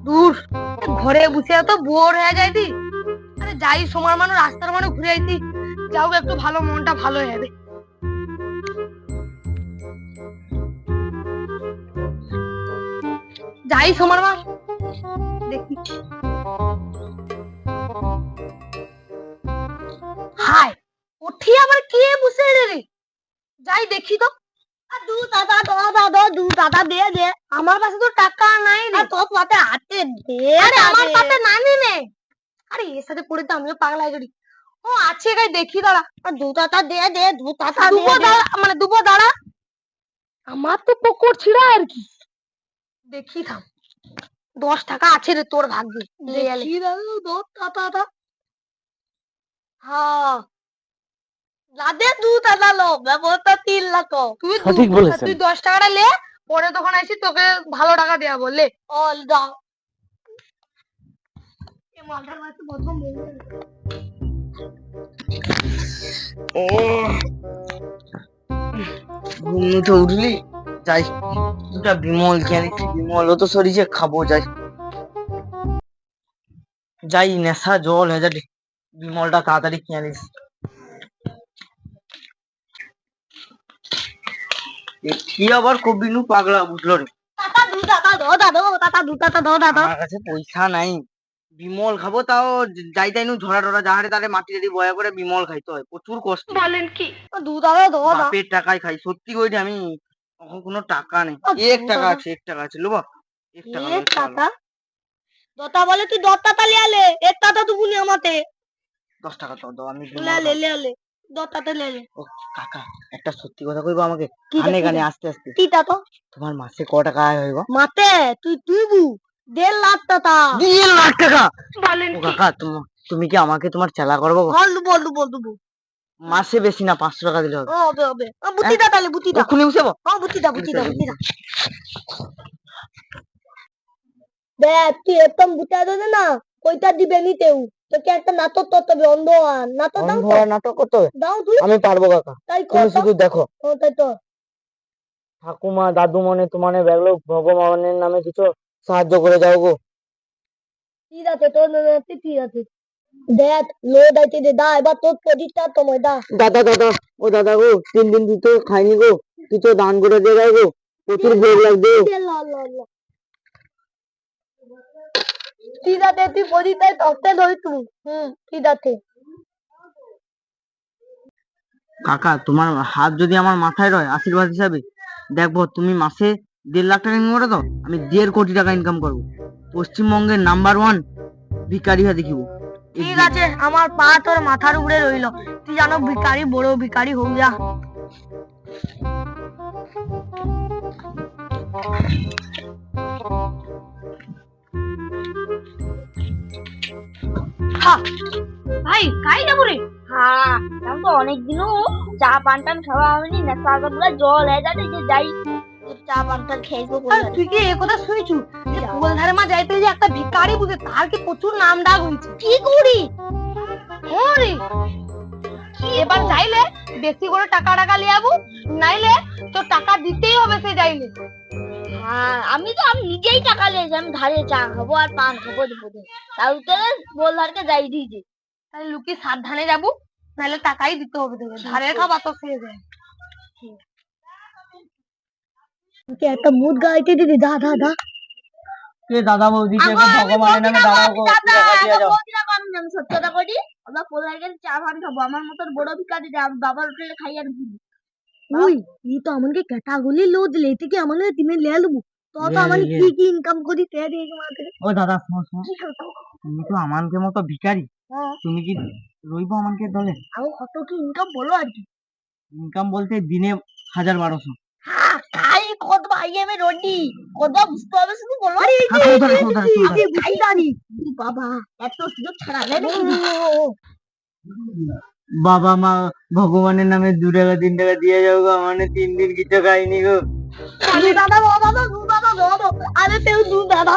দূর, ঘরে বসে তো বোর হয়ে যাইতি। আরে যাই সময় মানুষ রাস্তার মানে ঘুরে আইতি, যাও একটু ভালো, মনটা ভালো হয়ে যাবে। যাই সময় মা দেখি। হাই, উঠি আবার কে বসে রে? যাই দেখি তো। দু দাদা দু দাদা দে দে। আমার কাছে তো টাকা নাই রে। তোর পাতে হাতে দে। আরে আমার পাতে নাই নে। আরে এর সাথে পড়ে তো আমিও পাগলা হয়ে যাই। ও আছে গাই দেখি দাঁড়া। দু দাদা দে দে, দু দাদা দে দে। মানে দুবো দাঁড়া। আমার তো পকড় ছিড়া আর কি। দেখি থাম। 10 টাকা আছে রে তোর ভাগ্যে। দেখি দাদা 10 টাকা। হ্যাঁ। লাদে দু দাদা লো, ব্যবস্থা 3 লাখ। সঠিক বলেছেন। তুই 10 টাকাটা লে, পরে তখন আইসি তোকে ভালো টাকা দেয়া বললে। অল দাও। এ মালটার মাঝে প্রথম বললে। ঘুম উঠে উঠলি, যাই দুটা বিমল খেয়ে বিমল তো সরিছে খাবো। যাই নেশা জল হয়ে যাবে, বিমলটা তাড়াতাড়ি খেয়ে নিস। কি আবার কবিনু পাগলা বুঝলো রে। আমার কাছে পয়সা নাই, বিমল খাবো তাও যাই তাই নু ঝরা টরা যাহারে তারে মাটি টাটি বয়া করে বিমল খাইতে হয়, প্রচুর কষ্ট। বলেন কি? বাপের টাকায় খাই, সত্যি কইছি আমি। এখন কোনো টাকা নেই। 1 টাকা আছে, 1 টাকা আছে, লোবা 1 টাকা। দতা বলে তুই 10 টাকা লিয়ে আলে, 1 টাকা তো বুনি আমাতে। 10 টাকা তো দাও, আমি লে 10 টাকা লে। ও কাকা, একটা সত্যি কথা কইবো আমাকে? কানে কানে আস্তে আস্তে। কিটা তো? তোমার মাসে ক টাকা আয় হইব? মাতে তুই বু 1.5 লাখ টাকা। 1.5 লাখ টাকা? বলেন ও কাকা, তুমি কি আমাকে তোমার চেলা করবো? বলবো। মাসে বেশি না, 500 টাকা দিলে হবে। হবে। বুতিটা তাহলে বুতিটা। এক্ষুনি উঠে যাবো। বুতিটা। দেখ তুই একদম বুতা দেবে না, কইটা দিবে নিতেও। তোকে একটা নাটক করতে হবে, অন্ধয়ান নাটক দাও তো। নাটক করতে হবে? দাও তুই। আমি পারবো কাকা, তাই তুমি শুধু দেখো। তাই তো। ঠাকুমা দাদু মনে তোমানে দেখলো, ভগবানের নামে কিছু সাহায্য করে যাও গো। ঠিক আছে তোর ঠিক আছে। দেখ লোড আইতে দে, দা এবার তোর প্রতিটা তোমায় দা। দাদা ও দাদা গো, 3 দিন দিতে খাইনি গো, কিছু দান করে দিয়ে যাও গো, প্রচুর ভোগ লাগবে। ঠিক আছে তুই প্রতিটায় তত্ত্বে ধরি তুই। ঠিক আছে। কাকা, তোমার হাত যদি আমার মাথায় রয় আশীর্বাদ হিসাবে, দেখবো তুমি মাসে 1.5 লাখ টাকা ইনকাম করে দাও, আমি 1.5 কোটি টাকা ইনকাম করবো, পশ্চিমবঙ্গের নাম্বার 1 ভিকারি হয়ে দেখিব। ঠিক আছে, আমার পা তোর মাথার উপরে রইল। তুই জানো ভিকারি, বড় ভিকারি হও যা। ভাই খাই যাবো রে? হ্যাঁ, তো অনেকদিনও চা পান টান খাওয়া হয়নি, নেশা গুলা জল হয়ে যাবে যে যাই চা পান টান খেয়েছো। তুই কি এই কথা শুনেছু যে ফুলধারে মা যাইতে যে একটা ভিখারি বুঝে তার কি প্রচুর নাম ডাক হয়েছে? কি করি ওরে, এবার যাইলে বেশি করে টাকা লিয়াবো, নাইলে তো টাকা দিতেই হবে সে যাইলে। হ্যাঁ, আমি নিজেই টাকা লিয়েছি, আমি ধারে চা খাবো আর পান খাবো দেবো, তার উত্তরে বলধারকে যাই দিয়েছি। তাহলে লুকি সাবধানে যাবো, নাহলে টাকাই দিতে হবে তোকে, ধারের খাবার তো খেয়ে যায়। একটা ভূত গাইতে দিদি, দা কে দাদা বৌদি কে ভগবানের নামে দাঁড়াও গো, টাকা দিয়ে যাও। আমি সত্যি কথা করি, আমরা কোথায় গেলে চা পান খাবো, আমার মতন বড় ভিখারি বাবার হোটেলে খাই আর ঘুরি। ওই এই তো আমাকে ক্যাটাগরি লোড লেতে কি আমাকে তুমি ले লবো তো আমি কি ইনকাম করি তে দিয়ে মাকে। ও দাদা শোনো, তুমি তো আমানকে মতো ভিখারি, তুমি কি রইবো আমানকে দলে? আর কত কি ইনকাম বলো আর কি? ইনকাম বলতে দিনে 1000-1200। হ্যাঁ তাই কত ভাই আমি রোডি কত বুঝতে হবে শুধু বলো। বাবা এত সুযোগ ছাড়া বাবা মা ভগবানের নামে 2 টাকা 3 টাকা দিয়ে যাও গো, মানে 3 দিন কিছু খাইনি গো। দাদা আরে তেও দাদা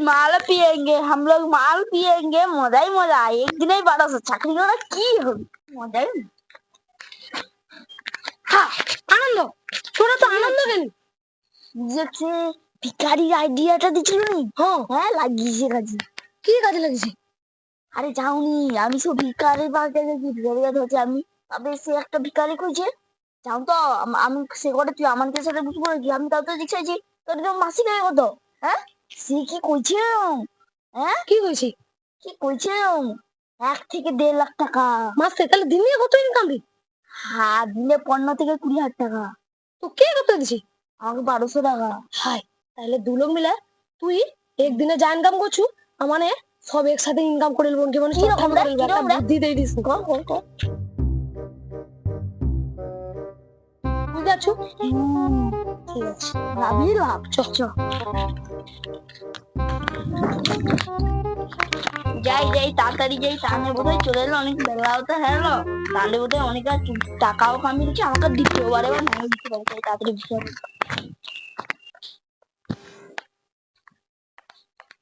माल पियेंगे हम लोग, माल पियेंगे, मजा ही मजा। एक दिन ही 1200 চাকরি করা কি হবে, মজাই আনন্দ। শোনো তো আনন্দ কেন যে ভিখারির আইডিয়াটা দিছিল নি? হ্যাঁ লাগিয়েছে কাজে। কি কাজে লাগিয়েছে? আরে যাওনি, আমি সব ভিখারি বাগে দেখি, ভিখারি হচ্ছে আমি। তবে সে একটা ভিখারি কইছে যাও তো, আমি সে করে তুই আমাকে সাথে বুঝবো কি? আমি তাও তো দেখছি তোর তো মাসি গায়ে কত। হ্যাঁ সে কি কইছে? হ্যাঁ কি কইছে? কি কইছে 1 থেকে 1.5 লাখ টাকা মাসে। তাহলে দিনে কত ইনকাম দি? হ্যাঁ দিনে 15 থেকে 20,000 টাকা। তো কে কত দিছি? আমাকে 1200 টাকা। হাই তাহলে দু লোক মিলে তুই একদিনে যা ইনকাম করছু মানে সব একসাথে ইনকাম করে নেবো। কেমন বুদ্ধি দিয়ে দিস। বুঝতে পারছো? ঠিক আছে লাভই লাভ। চ যাই যাই তাড়াতাড়ি যাই, তাহলে বোধহয় চলে এলো, অনেক বেলাও তো হলো, তাহলে বোধহয় অনেক টাকাও কামিয়ে দিচ্ছে আমাকে দ্বিতীয়বারে বা নাই দিতে পারি। তাড়াতাড়ি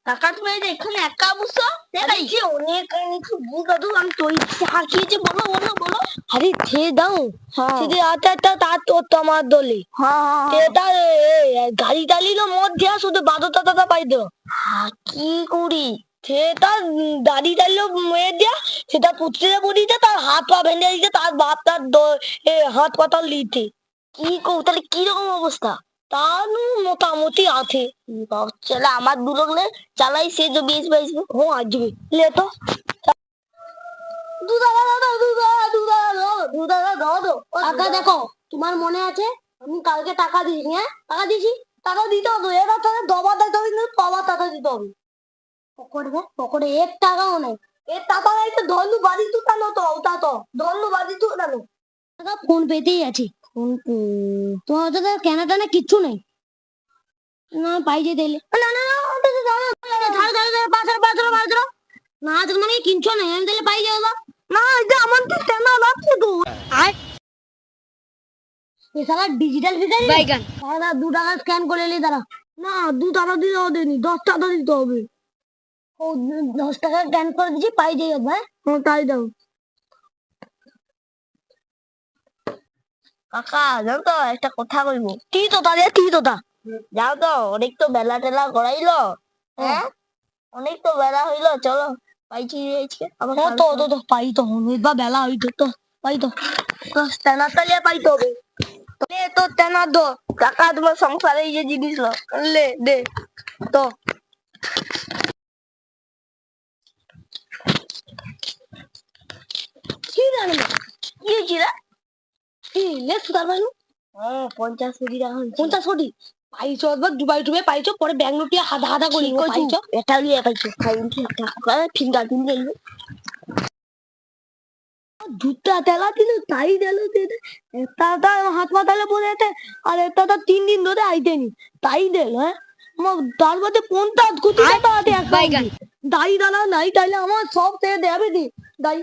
কাকা তুমি এখানে একা বসো? অনেক আমি তো হাঁকিয়েছি। বলো বলো বলো। আরে খেয়ে দাও। যদি তোমার দলে গাড়ি টালির মধ্যে শুধু বাদতা দাদা পাইতো। কি করি সেটা দাড়ি টালিল মেয়ে দিয়া, সেটা পুত্রে পড়িতে তার হাত পা ভেঙে দিতে, তার বাপ তার হাত পাতাল দিতে। কি কর তাহলে কিরকম অবস্থা? তার মোটামুটি আছে। চলে আমার দু লোক চালাই, সে যে 20-22 ও আসবে লে তো। টাকা দেখো তোমার মনে আছে আমি কালকে টাকা দিয়েছি? হ্যাঁ টাকা দিয়েছি, টাকা দিতে হবে। এবার তাহলে দবা দিতে হবে, কিন্তু পাওয়া টাকা দিতে হবে। পকেটে 1 টাকাও নেই। এর টাকা নাই তো ধরলু বাড়ি তো কেন? তো ওটা তো ধরলু বাড়ি তো কেন? ফোন পেতেই আছে। ফোন পে তোমার তো কেনা টানা কিচ্ছু নেই না? পাইছে দিলে না না না মানে কিনছো না? আমি দিলে পাই যাবো না। এটা আমার তো কেনা লাগছে তো। এছাড়া ডিজিটাল ফিগার বাইগান দাদা 2 টাকা স্ক্যান করে এলি দাঁড়া। না 2 টাকা দিতে হবে, 10 টাকা দিতে হবে। ও 10 টাকা স্ক্যান করে দিচ্ছি, পাই যাই ভাই। তাই দাও কাকা। যাও তো একটা কথা কইব। কি তোতা রে? কি তোতা? যাও তো, অনেক তো বেলা টেলা করাইলো। হ্যাঁ অনেক তো বেলা হইলো, চলো পাইছি তো পাই তো বা বেলা হইতো তো পাই তো তেনার তালিয়া পাইতে হবে। তো তেনার দো টাকা তোমার সংসারে এই যে জিনিস লে দে তো। কি জানি কি হয়েছিল? কি লেখ সুতার পাইনু? 50 কোটি টাকা। 50 কোটি পাইছো? একবার দুবাই টুবে পাইছো, পরে ব্যাংক লুটিয়ে হাদা হাদা করি পাইছো। এটা লিয়ে পাইছো ফিঙ্গার প্রিন্ট গেল। দুটা তেলা দিল তাই দিল। একটা হাত পাতালে বলেছে আর একটা 3 দিন ধরে আইতেনি তাই দিল। হ্যাঁ তার মধ্যে 50 কোটি টাকা আছে এক দায়ী দাঁড়া নাই, তাইলে আমার সব থেকে দেবে দি দায়ী।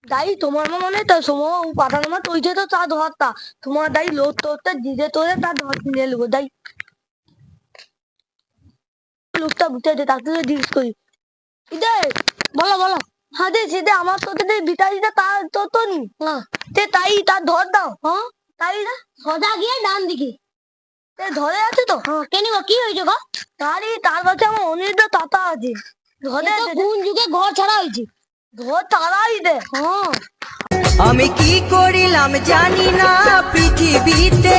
দায়ী তোমার মনে তো সময় পাঠানো মা তৈছে তো চা ধরতা তোমার দায়ী লোক তোরটা দিদে তোরে তার ধর কিনে নেবো দায়ী। লোকটা বুঝতে দে, তাকে জিজ্ঞেস করি ইদে বলো বলো। হ্যাঁ দে সেদে আমার তো ভিটারিটা তার তো নি তাই তার ধর দাও। হ্যাঁ তাই না সোজা গিয়ে ডান দিকে ধরে আছে তো। কেন কি হয়েছে গো? তার কাছে আমার অনেকটা টাকা আছে। ধরে কোন যুগে ঘর ছাড়া হয়েছে? ঘর ছাড়াই দে। হ্যাঁ আমি কি করিলাম জানি না পৃথিবীতে।